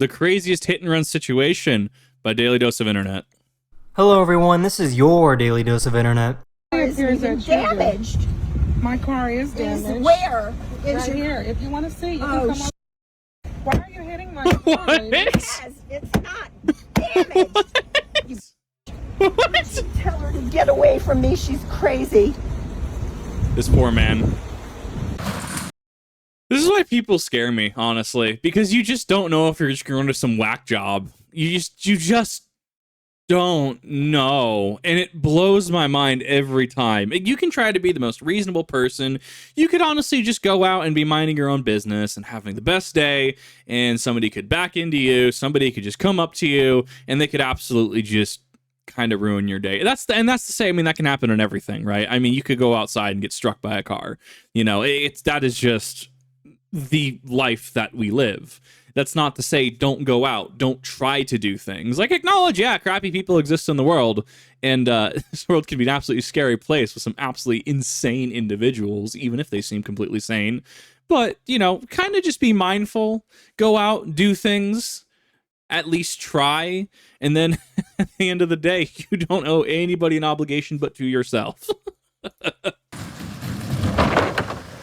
The Craziest Hit and Run Situation by Daily Dose of Internet. Hello everyone, this is your Daily Dose of Internet. It's even damaged. My car is damaged. Where? Right here. If you want to see, you can come on. Why are you hitting my car, lady? Yes, it's not damaged. What? Tell her to get away from me. She's crazy. This poor man. This is why people scare me, honestly, because you just don't know if you're just going to some whack job. You just don't know, and it blows my mind every time. You can try to be the most reasonable person. You could honestly just go out and be minding your own business and having the best day, and somebody could back into you, somebody could just come up to you, and they could absolutely just kind of ruin your day. That's to say, I mean, that can happen in everything, right? I mean, you could go outside and get struck by a car. You know, that is just the life that we live. That's not to say don't go out, don't try to do things. Like, acknowledge, yeah, crappy people exist in the world, and this world can be an absolutely scary place with some absolutely insane individuals, even if they seem completely sane. But, you know, kind of just be mindful, go out, do things, at least try, and then at the end of the day, you don't owe anybody an obligation but to yourself.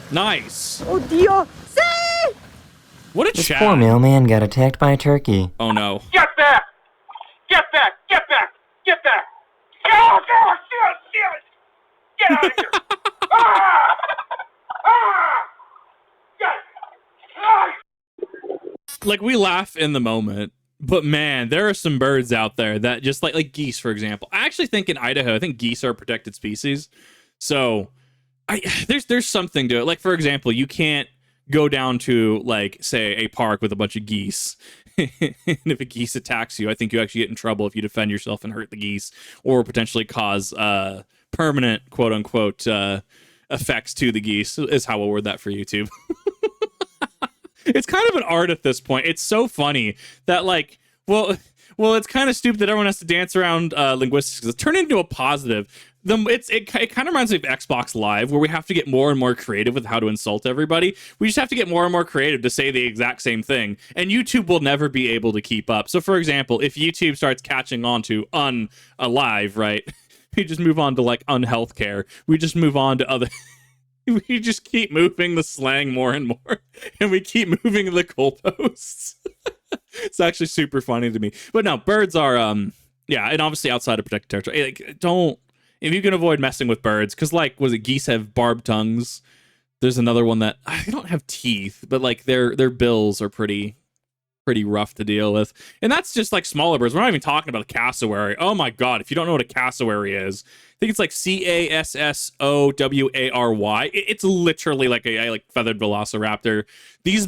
Nice. Oh, Dios. What a This chat. poor mailman got attacked by a turkey. Oh no. Get back! Get back! Get back! Get back! Oh, God! Get out of here! Ah! Ah! Get! Like, we laugh in the moment, but man, there are some birds out there that just like geese, for example. I actually think in Idaho, I think geese are a protected species. So there's something to it. Like, for example, you can't go down to, like, say, a park with a bunch of geese. And if a geese attacks you, I think you actually get in trouble if you defend yourself and hurt the geese, or potentially cause permanent, quote unquote, effects to the geese, is how I'll word that for YouTube. It's kind of an art at this point. It's so funny that, like, well, it's kind of stupid that everyone has to dance around linguistics, because it's turned into a positive. It kind of reminds me of Xbox Live, where we have to get more and more creative with how to insult everybody. We just have to get more and more creative to say the exact same thing, and YouTube will never be able to keep up. So, for example, if YouTube starts catching on to unalive, right, we just move on to, like, unhealthcare. We just move on to other... We just keep moving the slang more and more, and we keep moving the goalposts. It's actually super funny to me. But no, birds are, yeah, and obviously outside of protected territory. Like, don't, if you can avoid messing with birds, because, like, was it geese have barbed tongues? There's another one that, they don't have teeth, but, like, their bills are pretty rough to deal with. And that's just, like, smaller birds. We're not even talking about a cassowary. Oh my god, if you don't know what a cassowary is, I think it's like Cassowary. It's literally like a feathered velociraptor. These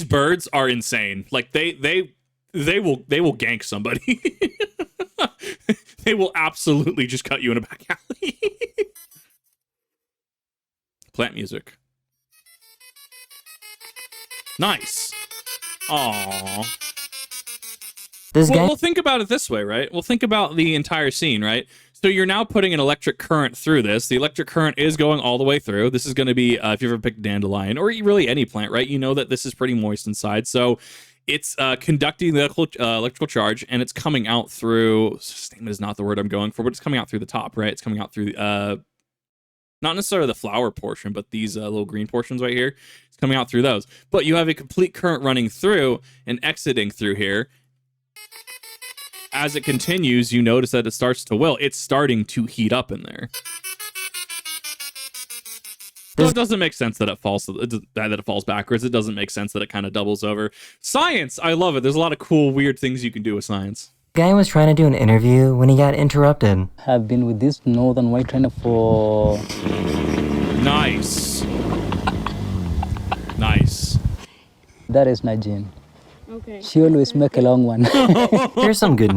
birds are insane. Like, they will gank somebody. They will absolutely just cut you in a back alley. Plant music. Nice. Aww. Well, think about it this way, right? Well, think about the entire scene, right? So you're now putting an electric current through this. The electric current is going all the way through. This is going to be, if you've ever picked a dandelion, or really any plant, right? You know that this is pretty moist inside. So it's conducting the electrical charge, and it's coming out through, statement is not the word I'm going for, but it's coming out through the top, right? It's coming out through, not necessarily the flower portion, but these little green portions right here. It's coming out through those. But you have a complete current running through and exiting through here. As it continues, you notice that it starts to will. It's starting to heat up in there. So it doesn't make sense that it falls backwards. It doesn't make sense that it kind of doubles over. Science, I love it. There's a lot of cool, weird things you can do with science. Guy was trying to do an interview when he got interrupted. Have been with this northern white trainer for... Nice. Nice. That is Najin. Okay. She always make a long one. Here's some good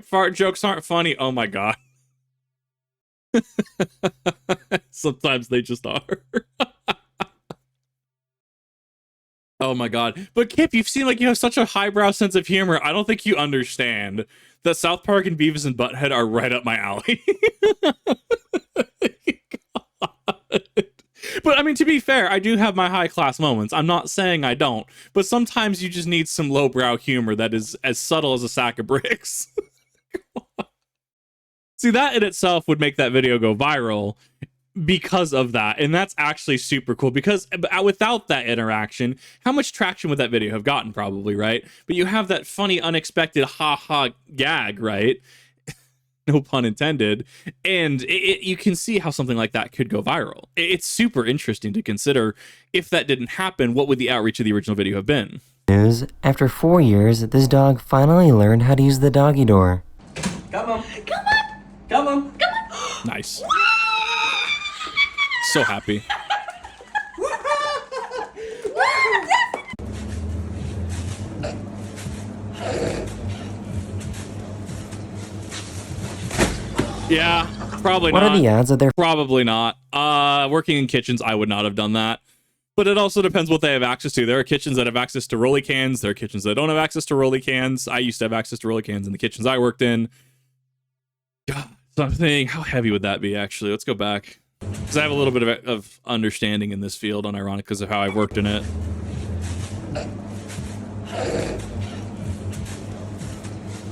Fart jokes aren't funny. Oh my god. Sometimes they just are. Oh my god. But Kip, you've seen like you have such a highbrow sense of humor. I don't think you understand that South Park and Beavis and Butthead are right up my alley. But I mean, to be fair, I do have my high class moments. I'm not saying I don't, but sometimes you just need some lowbrow humor that is as subtle as a sack of bricks. See, that in itself would make that video go viral because of that, and that's actually super cool, because without that interaction, how much traction would that video have gotten? Probably, right? But you have that funny, unexpected ha-ha gag, right? No pun intended. And you can see how something like that could go viral. It's super interesting to consider, if that didn't happen, what would the outreach of the original video have been? News. After 4 years, this dog finally learned how to use the doggy door. Come on. Come on. Come on. Come on. Nice. So happy. Yeah, probably not. What are the odds that they're Probably not. Working in kitchens, I would not have done that. But it also depends what they have access to. There are kitchens that have access to rolly cans. There are kitchens that don't have access to rolly cans. I used to have access to rolly cans in the kitchens I worked in. God, so I'm thinking, how heavy would that be, actually? Let's go back. Because I have a little bit of understanding in this field, unironic, because of how I've worked in it.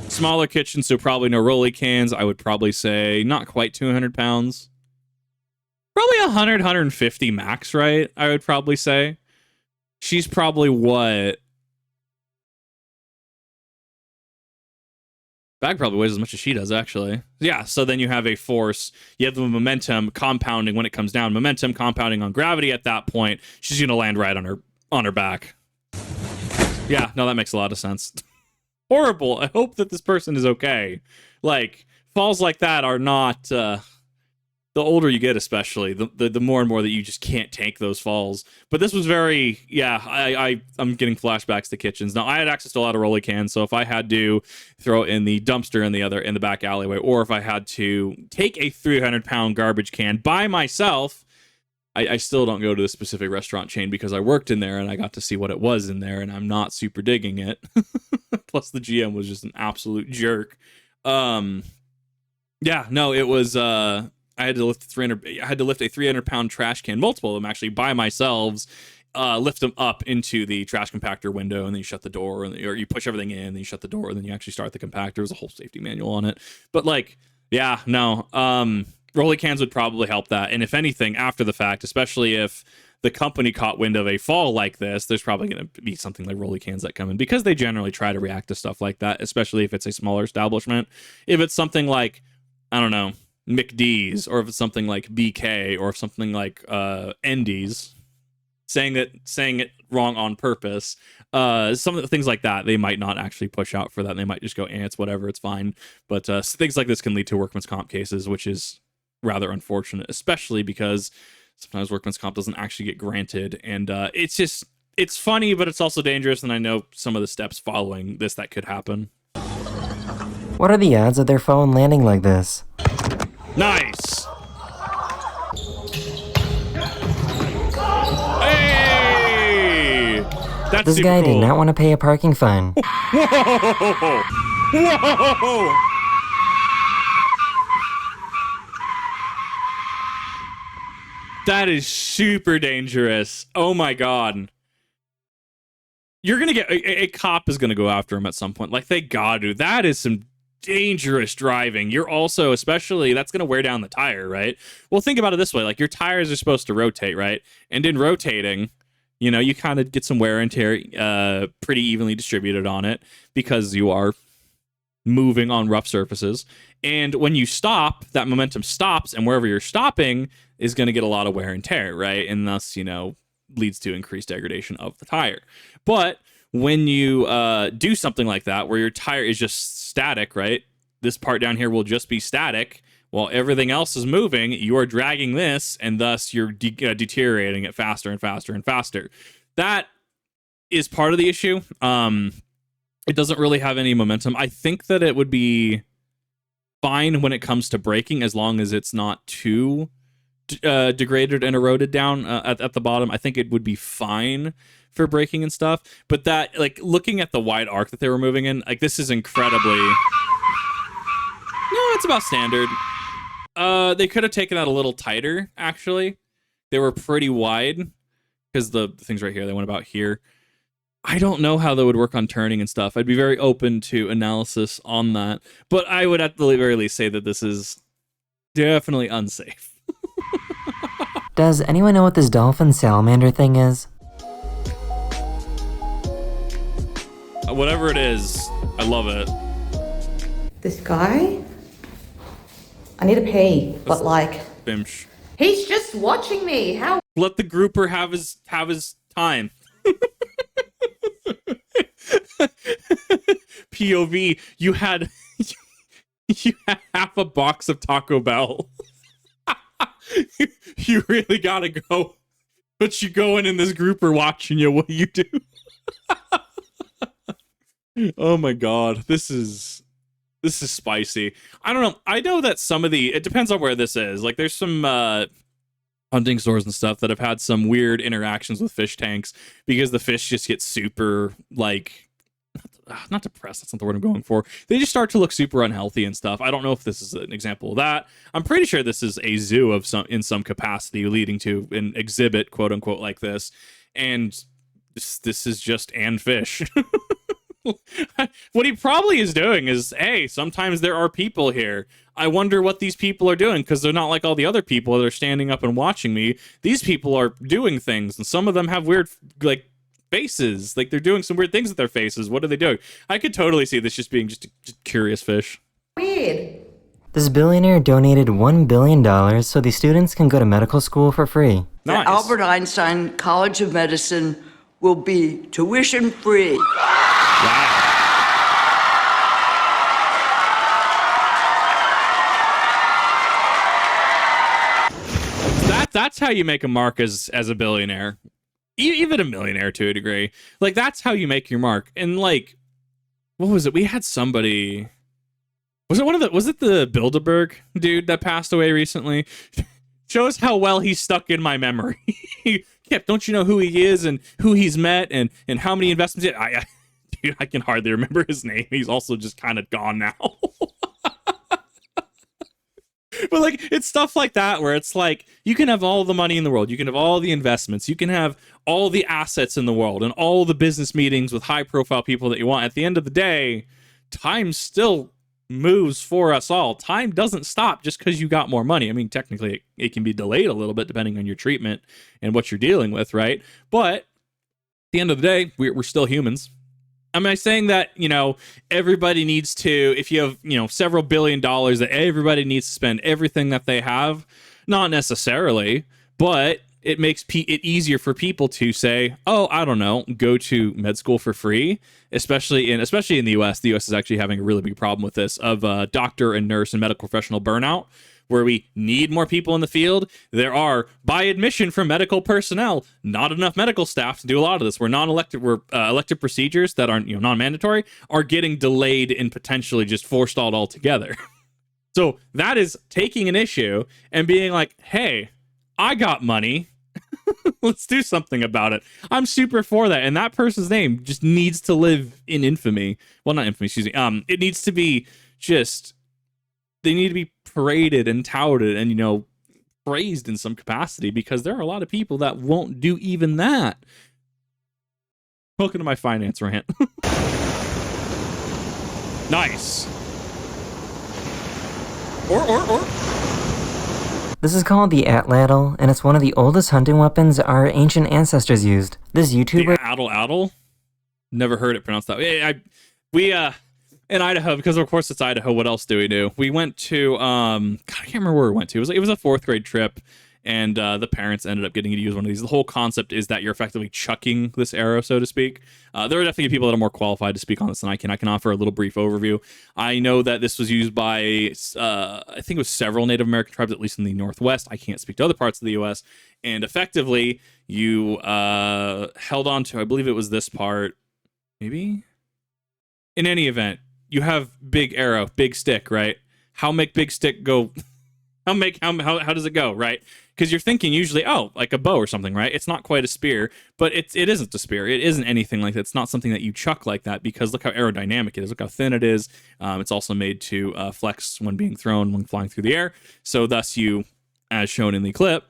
Smaller kitchen, so probably no rolly cans. I would probably say not quite 200 pounds. Probably 100, 150 max, right? I would probably say. She's probably what? Bag probably weighs as much as she does, actually. Yeah, so then you have a force. You have the momentum compounding when it comes down. Momentum compounding on gravity at that point. She's going to land right on her back. Yeah, no, that makes a lot of sense. Horrible. I hope that this person is okay. Like, falls like that are not... the older you get, especially, the more and more that you just can't take those falls. But this was very, yeah, I'm getting flashbacks to kitchens. Now, I had access to a lot of rolly cans, so if I had to throw it in the dumpster in the back alleyway, or if I had to take a 300-pound garbage can by myself, I still don't go to the specific restaurant chain because I worked in there and I got to see what it was in there, and I'm not super digging it. Plus, the GM was just an absolute jerk. Yeah, no, it was... I had to lift a 300-pound trash can, multiple of them actually, by myself, lift them up into the trash compactor window, and then you shut the door, or you push everything in, and then you shut the door, and then you actually start the compactor. There's a whole safety manual on it. But like, yeah, no, rolly cans would probably help that. And if anything, after the fact, especially if the company caught wind of a fall like this, there's probably going to be something like rolly cans that come in, because they generally try to react to stuff like that, especially if it's a smaller establishment. If it's something like, I don't know, McD's, or if it's something like BK, or something like Endy's, saying it wrong on purpose, some of the things like that, they might not actually push out for that. They might just go, it's whatever, it's fine. But things like this can lead to workman's comp cases, which is rather unfortunate, especially because sometimes workman's comp doesn't actually get granted. And it's funny, but it's also dangerous, and I know some of the steps following this that could happen. What are the odds of their phone landing like this? Nice. Hey! That's This super guy cool. did not want to pay a parking fine. Whoa! Whoa! That is super dangerous. Oh my god. You're gonna get a cop is gonna go after him at some point. Like, they gotta. That is some dangerous driving. You're also, especially, that's going to wear down the tire, right? Well, think about it this way. Like, your tires are supposed to rotate, right? And in rotating, you kind of get some wear and tear pretty evenly distributed on it, because you are moving on rough surfaces. And when you stop, that momentum stops, and wherever you're stopping is going to get a lot of wear and tear, right? And thus, leads to increased degradation of the tire. But when you do something like that, where your tire is just static, right? This part down here will just be static while everything else is moving. You are dragging this, and thus you're deteriorating it faster and faster and faster. That is part of the issue. It doesn't really have any momentum. I think that it would be fine when it comes to braking, as long as it's not too degraded and eroded down at the bottom. I think it would be fine. for braking and stuff. But that, like, looking at the wide arc that they were moving in, like, this is incredibly... No, it's about standard. They could have taken that a little tighter, actually. They were pretty wide, because the things right here, they went about here. I don't know how that would work on turning and stuff. I'd be very open to analysis on that. But I would at the very least say that this is definitely unsafe. Does anyone know what this dolphin salamander thing is? Whatever it is, I love it. This guy? I need to pee, but like... Bimsh. He's just watching me. How? Let the grouper have his time. POV, you had half a box of Taco Bell. You really gotta go. But you go in this grouper watching you. What do you do? Oh my god, this is spicy. I don't know. I know that some of it depends on where this is. Like, there's some hunting stores and stuff that have had some weird interactions with fish tanks because the fish just get super, like, not depressed, that's not the word I'm going for. They just start to look super unhealthy and stuff. I don't know if this is an example of that. I'm pretty sure this is a zoo of in some capacity leading to an exhibit, quote unquote, like this. And this is just fish. What he probably is doing is, hey, sometimes there are people here. I wonder what these people are doing, because they're not like all the other people that are standing up and watching me. These people are doing things, and some of them have weird, like, faces. Like, they're doing some weird things with their faces. What are they doing? I could totally see this just being just curious fish. Weird. This billionaire donated $1 billion so the students can go to medical school for free. Nice. The Albert Einstein College of Medicine will be tuition free. Wow. That's how you make a mark as a billionaire. Even a millionaire to a degree. Like, that's how you make your mark. And, like, what was it? We had somebody... Was it the Bilderberg dude that passed away recently? Shows how well he's stuck in my memory. Kip, don't you know who he is and who he's met and how many investments? Dude, I can hardly remember his name. He's also just kind of gone now. But, like, it's stuff like that where it's like, you can have all the money in the world. You can have all the investments. You can have all the assets in the world and all the business meetings with high-profile people that you want. At the end of the day, time still moves for us all. Time doesn't stop just because you got more money. I mean, technically, it can be delayed a little bit depending on your treatment and what you're dealing with, right? But at the end of the day, we're still humans. Am I saying that, you know, everybody needs to, if you have, you know, several $1 billion, that everybody needs to spend everything that they have? Not necessarily, but it makes it easier for people to say, oh, I don't know, go to med school for free, especially in the US. The US is actually having a really big problem with this, of doctor and nurse and medical professional burnout, where we need more people in the field. There are, by admission from medical personnel, not enough medical staff to do a lot of this. Elective procedures that aren't, you know, non-mandatory are getting delayed and potentially just forestalled altogether. So that is taking an issue and being like, hey, I got money. Let's do something about it. I'm super for that. And that person's name just needs to live in infamy. Well, not infamy, excuse me. It needs to be just, they need to be paraded and touted and, you know, praised in some capacity, because there are a lot of people that won't do even that. Welcome to my finance rant. Nice. Or. This is called the atlatl, and it's one of the oldest hunting weapons our ancient ancestors used. This YouTuber... The atlatl? Never heard it pronounced that way. We in Idaho, because of course it's Idaho, what else do we do? We went to, God, I can't remember where we went to. It was a 4th grade trip, and the parents ended up getting to use one of these. The whole concept is that you're effectively chucking this arrow, so to speak. There are definitely people that are more qualified to speak on this than I can. I can offer a little brief overview. I know that this was used by, I think it was several Native American tribes, at least in the Northwest. I can't speak to other parts of the U.S. And effectively, you held on to, I believe it was this part, maybe? In any event, you have big arrow, big stick, right? How make big stick go How does it go, right? Because you're thinking usually, oh, like a bow or something, right? It's not quite a spear, but it isn't a spear. It isn't anything like that. It's not something that you chuck like that, because look how aerodynamic it is. Look how thin it is. It's also made to flex when being thrown, when flying through the air. So thus you, as shown in the clip,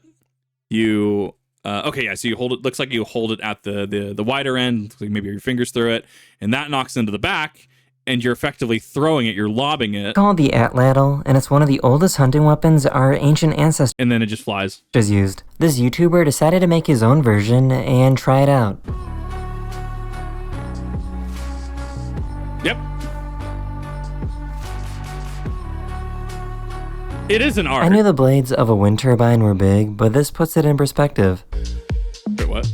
you okay, yeah, so you hold it, looks like you hold it at the wider end, like maybe your fingers through it, and that knocks into the back, and you're effectively throwing it, you're lobbing it. It's called the atlatl, and it's one of the oldest hunting weapons our ancient ancestors And then it just flies. used. This YouTuber decided to make his own version and try it out. Yep. It is an art. I knew the blades of a wind turbine were big, but this puts it in perspective. Wait, what?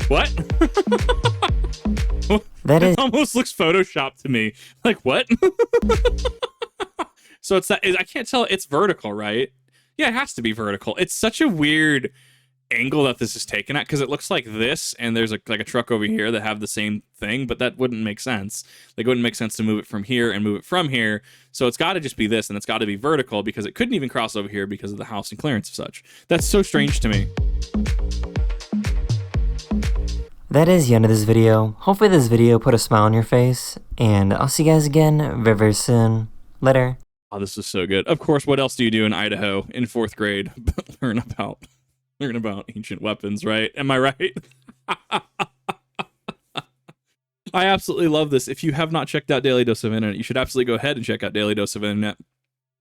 What? What? That is It almost looks photoshopped to me. Like, what? So it's that, I can't tell, it's vertical, right? Yeah, it has to be vertical. It's such a weird angle that this is taken at, because it looks like this, and there's like a truck over here that have the same thing, but that wouldn't make sense. Like, it wouldn't make sense to move it from here and move it from here. So it's got to just be this, and it's got to be vertical, because it couldn't even cross over here because of the house and clearance of such. That's so strange to me. That is the end of this video. Hopefully this video put a smile on your face, and I'll see you guys again very, very soon. Later. Oh, this is so good. Of course, what else do you do in Idaho in 4th grade but learn about ancient weapons, right? Am I right? I absolutely love this. If you have not checked out Daily Dose of Internet, you should absolutely go ahead and check out Daily Dose of Internet.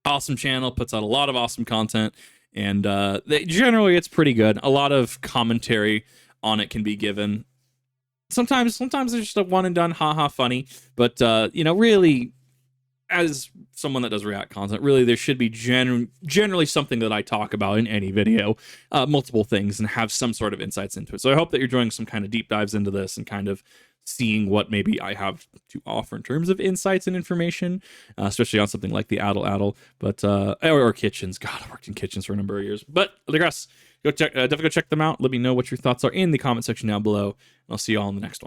Awesome channel, puts out a lot of awesome content, and generally it's pretty good. A lot of commentary on it can be given. Sometimes there's just a one and done, haha, funny, but you know, really, as someone that does React content, really there should be generally something that I talk about in any video, multiple things, and have some sort of insights into it. So I hope that you're doing some kind of deep dives into this and kind of seeing what maybe I have to offer in terms of insights and information, especially on something like the Addle, but or kitchens. God, I worked in kitchens for a number of years. But I digress. Go check, definitely go check them out. Let me know what your thoughts are in the comment section down below. And I'll see you all in the next one.